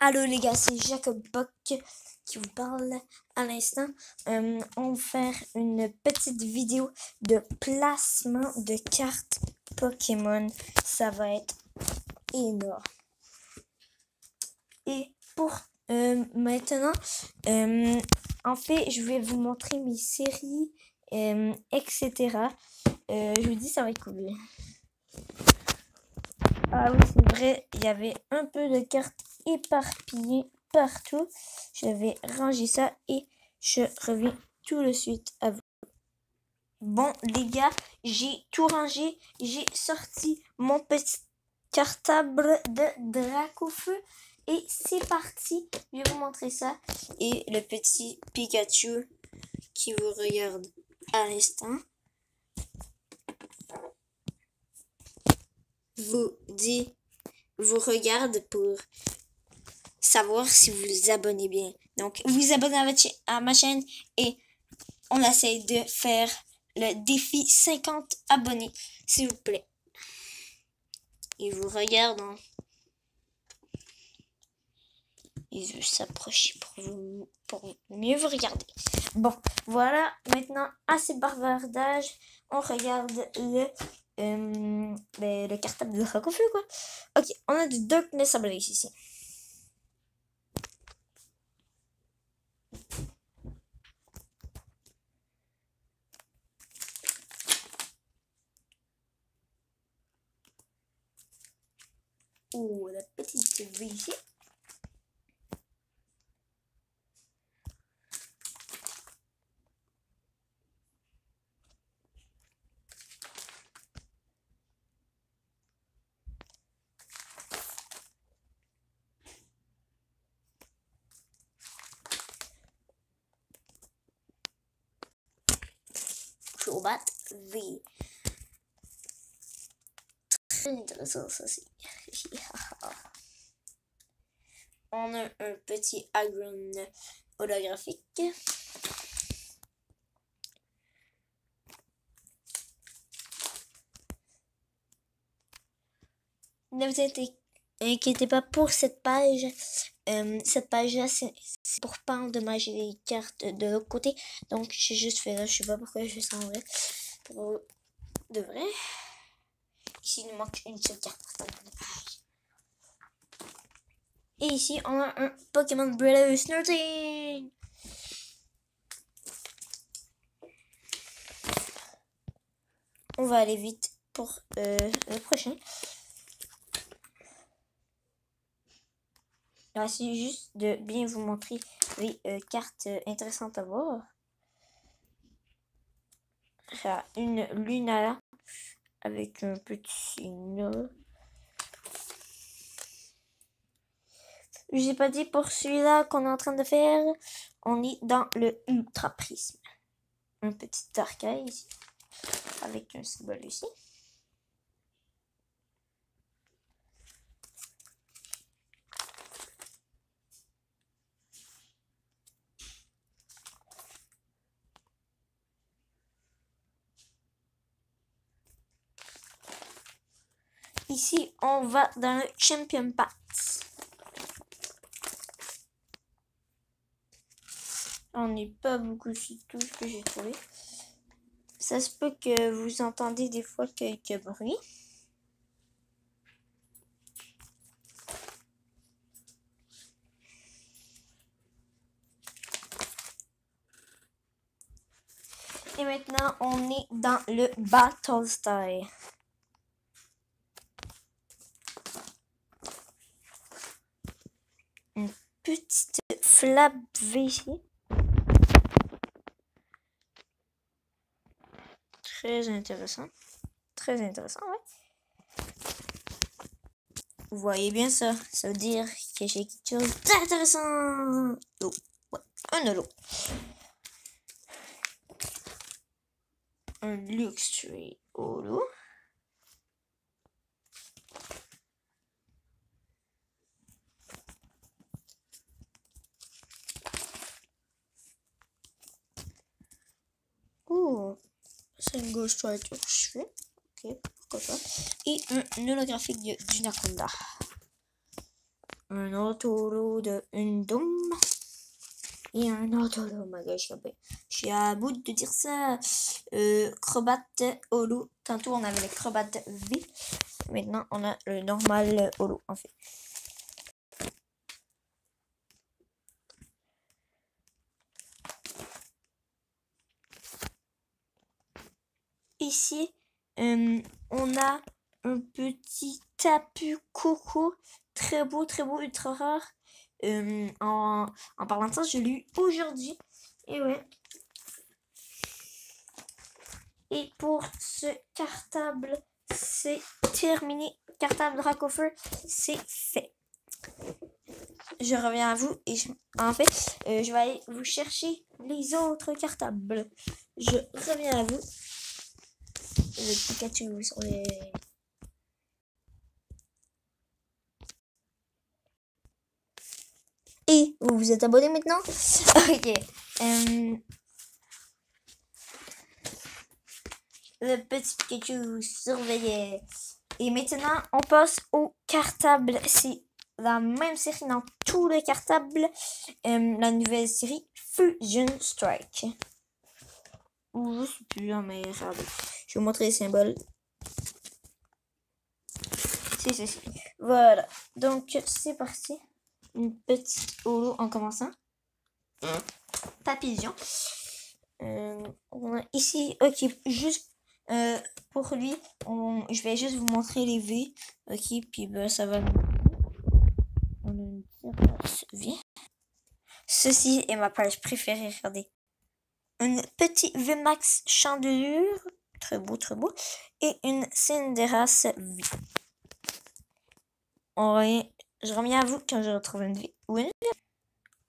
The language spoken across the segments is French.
Allô les gars, c'est Jacob Bock qui vous parle à l'instant. On va faire une petite vidéo de placement de cartes Pokémon. Ça va être énorme. Et pour maintenant, en fait, je vais vous montrer mes séries, etc. Je vous dis, ça va être cool. Ah oui, c'est vrai, il y avait un peu de cartes éparpillées partout. Je vais ranger ça et je reviens tout de suite à vous. Bon, les gars, j'ai tout rangé. J'ai sorti mon petit cartable de Dracofeu. Et c'est parti. Je vais vous montrer ça. Et le petit Pikachu qui vous regarde à l'instant vous regarde pour savoir si vous vous abonnez bien. Donc, vous abonnez à ma chaîne et on essaie de faire le défi 50 abonnés, s'il vous plaît. Il vous regarde. Hein. Il veut s'approcher pour mieux vous regarder. Bon, voilà. Maintenant, assez de bavardage. On regarde le cartable de Dracofeu, quoi. Ok, on a du Darkness Ablaze ici. Oh, la petite V ici. Crobat V. Très intéressant ça aussi. On a un petit Aggron holographique. Ne vous inquiétez pas pour cette page. Cette page-là, c'est pour pas endommager les cartes de l'autre côté. Donc, j'ai juste fait là. Je sais pas pourquoi je fais ça en vrai. Pour de vrai. Ici, il nous manque une seule carte. Et ici, on a un Pokémon Brillo Snirting. On va aller vite pour le prochain. Là, c'est juste de bien vous montrer les cartes intéressantes à voir. Ça, une Lunala avec un petit nœud. J'ai pas dit pour celui-là qu'on est en train de faire. On est dans le Ultra Prisme. Un petit Darkrai ici. Avec un symbole ici. Ici, on va dans le Champion Pass. On n'est pas beaucoup sur tout ce que j'ai trouvé. Ça se peut que vous entendez des fois quelques bruits. Et maintenant, on est dans le Battle Style. Une petite flap V ici. Très intéressant. Très intéressant, ouais. Vous voyez bien ça. Ça veut dire que j'ai quelque chose d'intéressant. Oh, ouais, un holo. Un Luxray holo. Oh, c'est une Ghost Rider cheveux. Ok, pourquoi pas. Et un holographique du Naconda. un autre holo de une dôme. Et un autre holo, my god, je suis à bout de dire ça. Crobat holo. Tantôt, on avait le Crobat V. Maintenant, on a le normal holo, en fait. Ici, on a un petit Tapu Koko. Très beau, ultra rare. En parlant de ça, je l'ai eu aujourd'hui. Et ouais. Et pour ce cartable, c'est terminé. Cartable Dracofeu, c'est fait. Je reviens à vous et en fait, je vais aller vous chercher les autres cartables. Je reviens à vous. Le Pikachu sur les... Et vous vous êtes abonné maintenant? Ok. Le petit Pikachu surveillait. Et maintenant, on passe au cartable. C'est la même série dans tous les cartables. La nouvelle série Fusion Strike. Ou je sais plus, mais regardez. Je vais vous montrer les symboles. C'est ceci. Voilà. Donc, c'est parti. Une petite holo en commençant. Papillon. On a ici, ok, juste pour lui, je vais juste vous montrer les V. Ok, puis ben, ça va. On a une V. Ceci est ma page préférée, regardez. Un petit VMAX Chandelure. Très beau, très beau. Et une Cinderace V. Je reviens à vous quand je retrouve une V.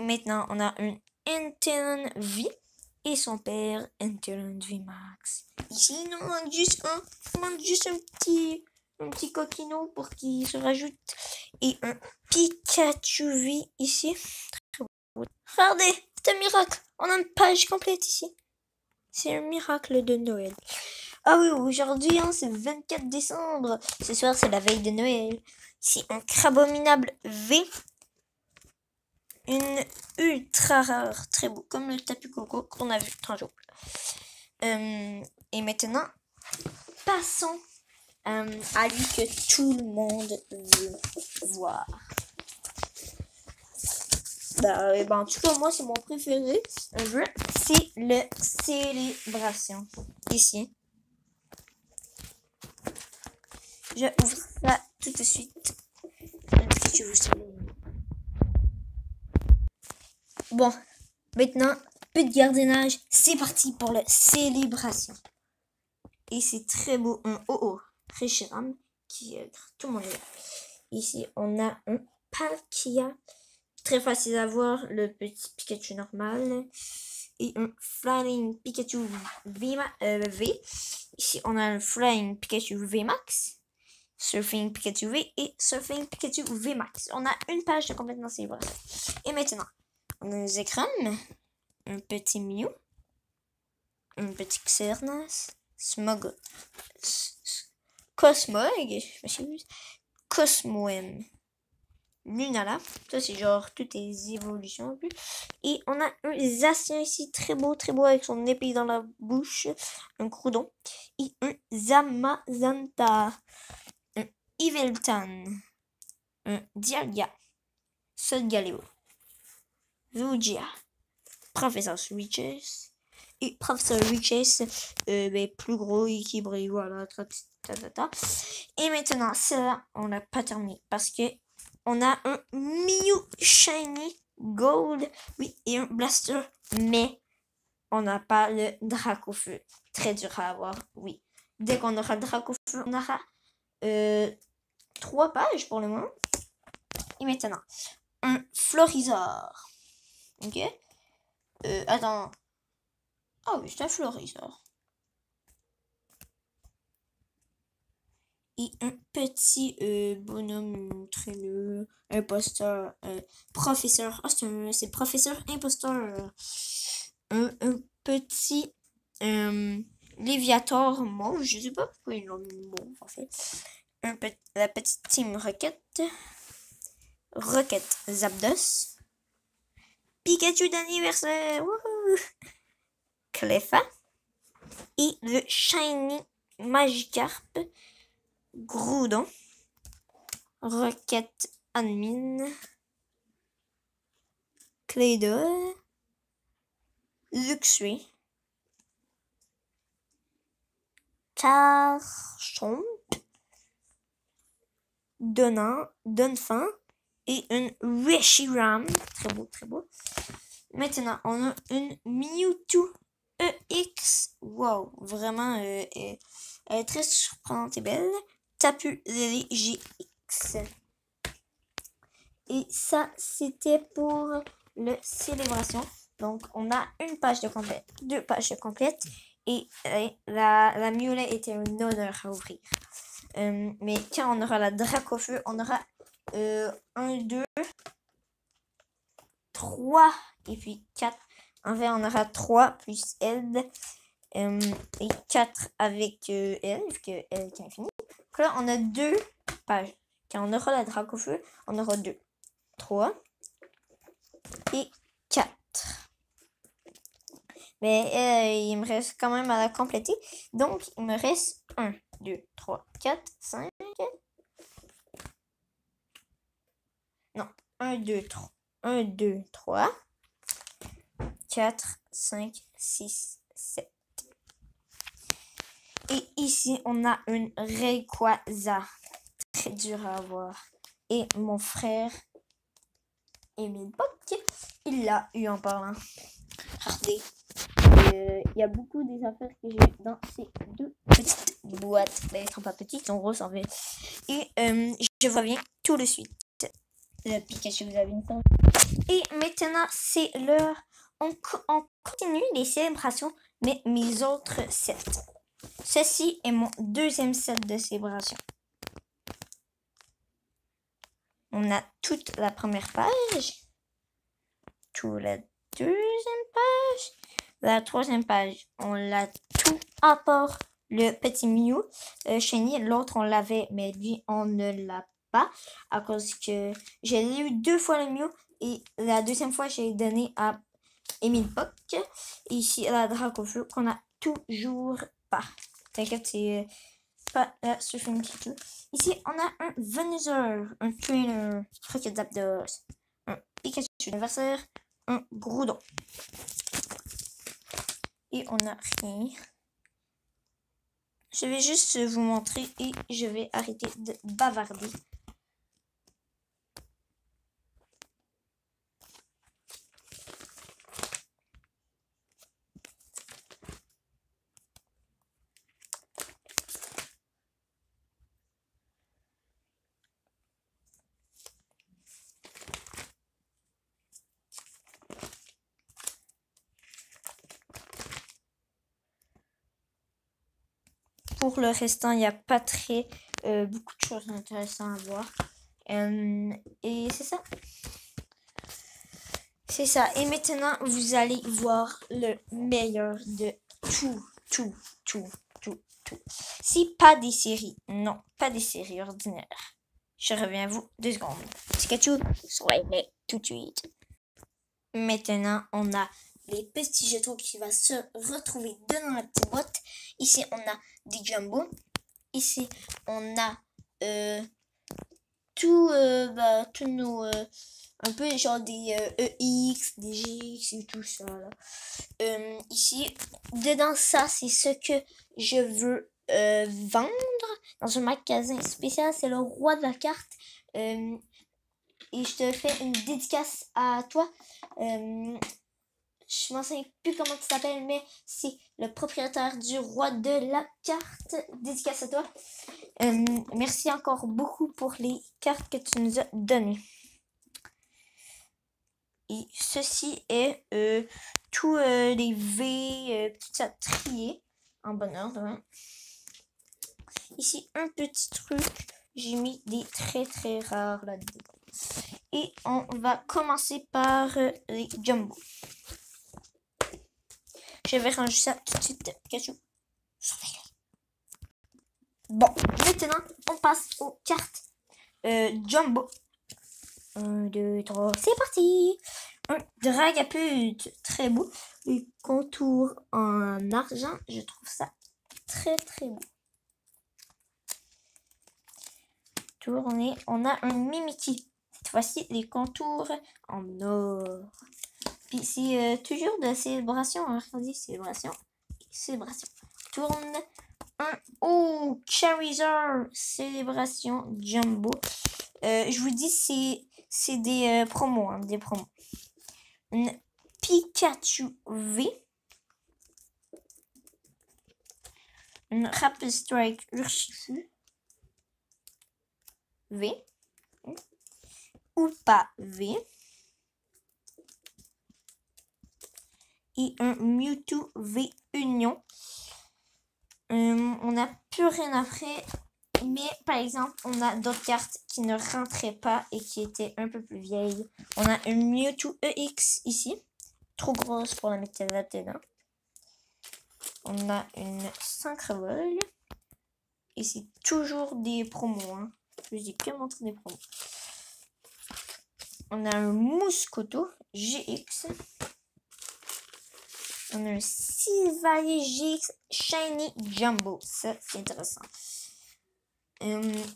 Maintenant, on a une Intern V et son père Intern V Max. Ici, il nous manque juste un petit coquino pour qu'il se rajoute. Et un Pikachu V ici. Regardez, c'est un miracle. On a une page complète ici. C'est un miracle de Noël. Ah oui, aujourd'hui, hein, c'est le 24 décembre. Ce soir, c'est la veille de Noël. Ici, un Crabominable V. Une ultra rare, très beau, comme le Tapu Koko qu'on a vu tantôt. Et maintenant, passons à lui que tout le monde veut voir. En tout cas, moi, c'est mon préféré. C'est le Célébration. Ici. Je ouvre ça tout de suite. Si tu veux. Bon, maintenant, peu de gardiennage. C'est parti pour la Célébration. Et c'est très beau, un OO Reshiram qui tout le monde est là. Ici, on a un Palkia. Très facile à voir, le petit Pikachu normal. Et un Flying Pikachu V. Ici, on a un Flying Pikachu V Max. Surfing Pikachu V et Surfing Pikachu V Max. On a une page de complètement célébration. Et maintenant, on a un Zekrom, un petit Mew, un petit Xernas, Cosmog, je m'excuse, Cosmoem, Lunala, ça c'est genre toutes les évolutions un peu. Et on a un Zacian ici, très beau avec son épée dans la bouche, un Groudon. Et un Zamazanta, un Yveltal, un Dialga, Solgaleo, Lugia, Professeur Switches. Et Professeur Riches, plus gros et qui brille, voilà, Et maintenant, celle-là, on n'a pas terminé parce que on a un Mew Shiny Gold, oui, et un Blaster, mais on n'a pas le Dracofeu. Très dur à avoir, oui. Dès qu'on aura le Dracofeu, on aura 3 pages pour le moment. Et maintenant, un Florizor. Ok. Attends. Ah oui, c'est un Florizor. Et un petit bonhomme traîneux, imposteur, professeur. Ah, c'est professeur imposteur. Un petit Léviator mauve. Je sais pas pourquoi ils l'ont mis mauve en fait. La petite Team Rocket. Rocket Zapdos, Pikachu d'anniversaire, Cleffa et le Shiny Magikarp, Groudon, Rocket Admin, Claydol, Luxray, Tarchomp, Donphan et une Reshiram. Très beau, très beau. Maintenant, on a une Mewtwo EX. Wow, vraiment, elle est très surprenante et belle. Tapu Lily GX. Et ça, c'était pour le célébration. Donc, on a une page de complète, 2 pages de complète. Et la Mewlet était un honneur à ouvrir. Mais quand on aura la Dracofeu, on aura 1, 2, 3 et puis 4. En fait, on aura 3 plus elle et 4 avec elle, vu qu'elle est infinie. Donc là, on a 2 pages. Quand on aura la Dracofeu, on aura 2, 3 et 4. Mais il me reste quand même à la compléter. Donc, il me reste 1, 2, 3, 4, 5. Non, 1, 2, 3. 1, 2, 3, 4, 5, 6, 7. Et ici, on a une Rayquaza. Très dur à avoir. Et mon frère, Emile Bock, il l'a eu en parlant. Regardez. Il y a beaucoup des affaires que j'ai dans ces 2 petites boîtes. Ben, elles sont pas petites, elles sont grosses en fait. Et je reviens tout de suite. Le Pikachu, vous avez une sorte. Et maintenant, c'est l'heure. On continue les célébrations, mais mes autres sets. Ceci est mon 2e set de célébration. On a toute la première page. Toute la 2e page. La 3e page, on l'a tout à part le petit Mew Shiny. L'autre, on l'avait, mais lui, on ne l'a pas. À cause que j'ai eu 2 fois le Mew. Et la 2e fois, j'ai donné à Emile Bock. Et ici, la Dracofeu qu'on a toujours pas. T'inquiète, c'est pas la Surfing Pikachu. Ici, on a un Venusaur, un Trainer, Rocket Zapdos, un Pikachu d'anniversaire, un Groudon. Et on n'a rien. Je vais juste vous montrer et je vais arrêter de bavarder. Pour le restant, il n'y a pas très beaucoup de choses intéressantes à voir. Et c'est ça. C'est ça. Et maintenant, vous allez voir le meilleur de tout. Si pas des séries. Non, pas des séries ordinaires. Je reviens à vous 2 secondes. Pikachu, soyez tout de suite. Maintenant, on a les petits jetons qui vont se retrouver dans la petite boîte. Ici, on a des jumbo. Ici, on a tous nos... un peu genre des EX, des GX et tout ça. Là. Ici, dedans ça, c'est ce que je veux vendre dans un magasin spécial. C'est le roi de la carte. Et je te fais une dédicace à toi. Je ne m'en souviens plus comment tu t'appelles, mais c'est le propriétaire du roi de la carte. Dédicace à toi. Merci encore beaucoup pour les cartes que tu nous as données. Et ceci est tous les V, tout ça trié en bon ordre. Hein. Ici, un petit truc. J'ai mis des très rares là-dedans. Et on va commencer par les jumbo. Je vais ranger ça tout de suite. Pikachu. Bon, maintenant, on passe aux cartes jumbo. 1, 2, 3, c'est parti! Un Dragapult, très beau. Les contours en argent, je trouve ça très beau. Tourner, on a un Mimikyu. Cette fois-ci, les contours en or. Puis c'est toujours de célébration, hein, regardez, célébration. Tourne un Charizard, célébration Jumbo. Je vous dis, c'est des promos, hein, des promos. Une Pikachu V. Une Rapid Strike Urshifu V. Upa V. Et un Mewtwo V Union. On n'a plus rien après. Mais par exemple, on a d'autres cartes qui ne rentraient pas et qui étaient un peu plus vieilles. On a une Mewtwo EX ici. Trop grosse pour la mettre là-dedans. On a une Synchrovol. Et c'est toujours des promos. Hein. Je vous ai que montré des promos. On a un Mouscoto GX. On a un Silvally GX Shiny Jumbo. Ça, c'est intéressant.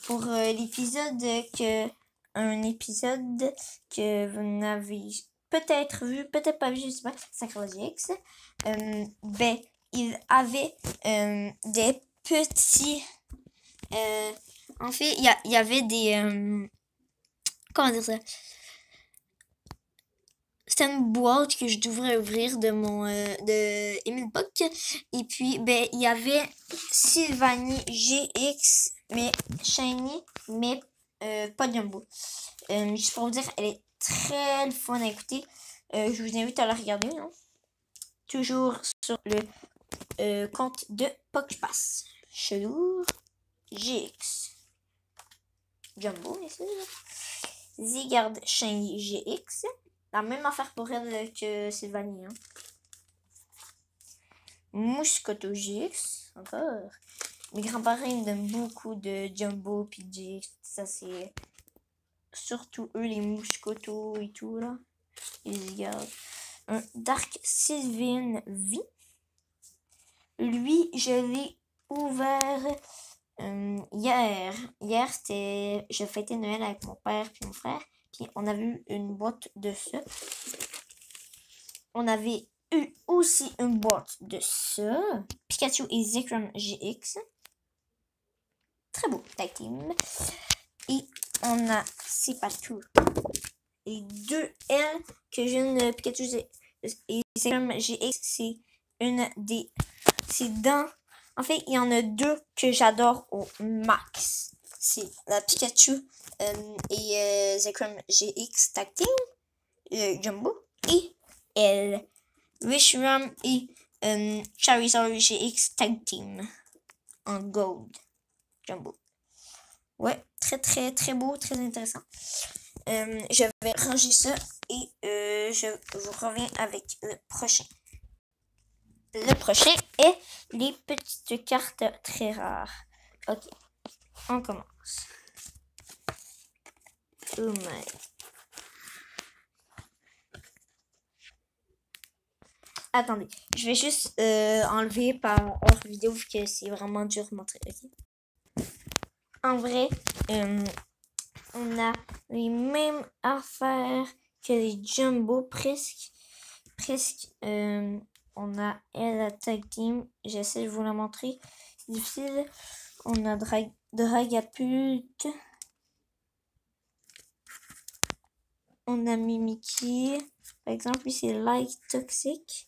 Pour l'épisode un épisode que vous n'avez peut-être vu, peut-être pas vu, je sais pas, Synchrovol GX. Ben, il avait des petits... en fait, il y avait des... comment dire ça? C'était une boîte que je devrais ouvrir de mon de Emile Bock. Et puis, ben, il y avait Silvally GX, mais Shiny, mais pas Jumbo. Juste pour vous dire, elle est très fun à écouter. Je vous invite à la regarder. Hein? Toujours sur le compte de PokPass. Chelour GX. Jumbo, bien sûr. Zygarde Shiny GX. La même affaire pour elle que Silvally. Hein. Mouscoto GX. Encore. Mes grands-parents ils me donnent beaucoup de Jumbo puis GX. Ça, c'est surtout eux, les Mouscoto et tout, là. Ils gardent. Un Dark Sylveon V. Lui, je l'ai ouvert hier. Hier, c'était... Je fêtais Noël avec mon père puis mon frère. Puis on avait eu une boîte de ça. On avait eu aussi une boîte de ça. Pikachu et Zekrom GX. Très beau tag team. Et on a, c'est pas tout. Les deux L que j'ai une Pikachu et Zekrom GX, c'est une des... C'est dans... En fait, il y en a deux que j'adore au max. C'est la Pikachu et Zekrom GX Tag Team, Jumbo, et elle, Reshiram et Charizard GX Tag Team en Gold Jumbo. Ouais, très beau, très intéressant. Je vais ranger ça et je vous reviens avec le prochain. Le prochain est les petites cartes très rares. Ok, on commence. Oh my. Attendez, je vais juste enlever par hors vidéo vu que c'est vraiment dur de montrer. Okay? En vrai, on a les mêmes affaires que les Jumbo presque. On a elle Tag Team. J'essaie de vous la montrer. C'est difficile. On a Dragapult. On a Mimikyu. Par exemple, lui c'est Light Toxic.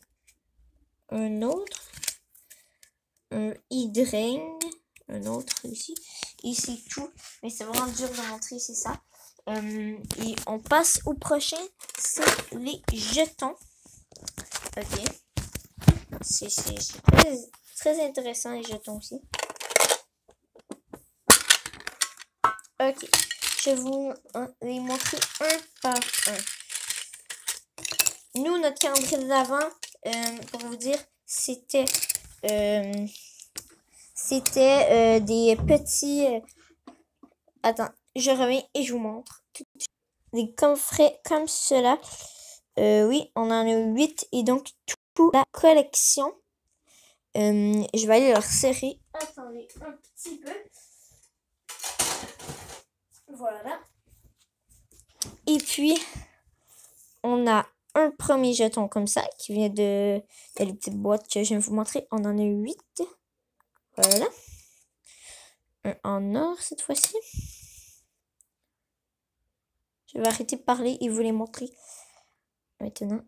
Un autre. Un Hydreigon. Un autre ici. Et c'est tout. Mais c'est vraiment dur de montrer, c'est ça. Et on passe au prochain. C'est les jetons. Ok. C'est très intéressant les jetons aussi. Ok. Je vais vous les montrer un par un. Nous, notre calendrier de l'Avent, pour vous dire, c'était des petits... Attends, je reviens et je vous montre. des coffrets comme cela. Oui, on en a 8 et donc toute la collection. Je vais aller leur serrer. Attendez un petit peu. Voilà. Et puis, on a un premier jeton comme ça qui vient de la petite boîte que je viens de vous montrer. On en a 8. Voilà. Un en or cette fois-ci. Je vais arrêter de parler et vous les montrer. Maintenant,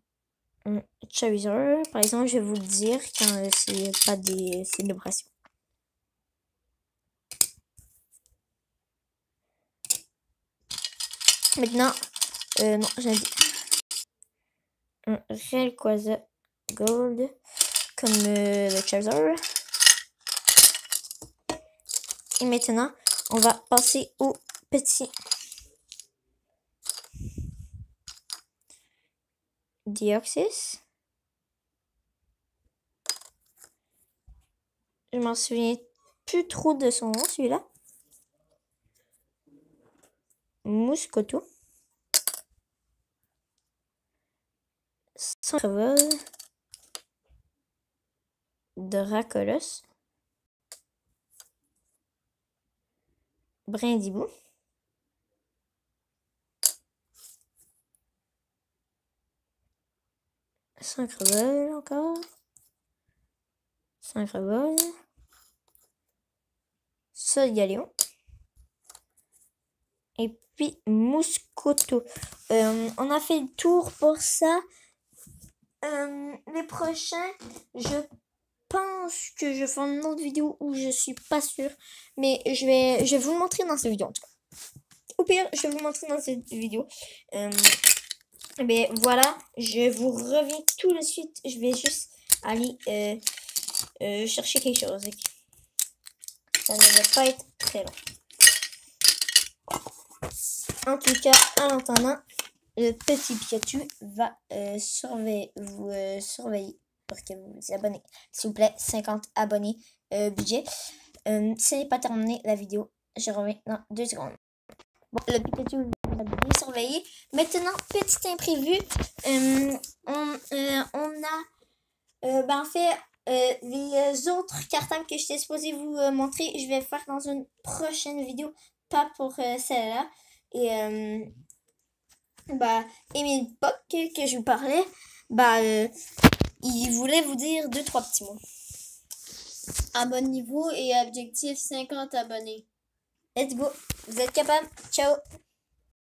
un Charizard. Par exemple, je vais vous le dire quand c'est pas des célébrations. Maintenant, non, j'ai dit un Rayquaza Gold comme le Charizard. Et maintenant, on va passer au petit Deoxys. Je m'en souviens plus trop de son nom, celui-là. Mouscoto. Centrevol. Dracolos. Brindibou. Centrevol encore. Centrevol. Solgaleo. Et puis Mouscoto. On a fait le tour pour ça. Les prochains, je pense que je ferai une autre vidéo où je suis pas sûre. Mais je vais vous le montrer dans cette vidéo en tout cas. Au pire, je vais vous le montrer dans cette vidéo. Mais voilà, je vous reviens tout de suite. Je vais juste aller chercher quelque chose. Ça ne va pas être très long. En tout cas, en attendant, le petit Pikachu va vous surveiller pour que vous vous abonnez. S'il vous plaît, 50 abonnés budget. Ce n'est pas terminé la vidéo. Je reviens dans 2 secondes. Bon, le Pikachu vous a bien surveillé. Maintenant, petit imprévu. On a en fait les autres cartables que j'étais supposée vous montrer. Je vais le faire dans une prochaine vidéo. Pas pour celle-là. Et Emile Poc que je vous parlais, il voulait vous dire 2-3 petits mots. Abonnez-vous et objectif 50 abonnés. Let's go, vous êtes capable, ciao.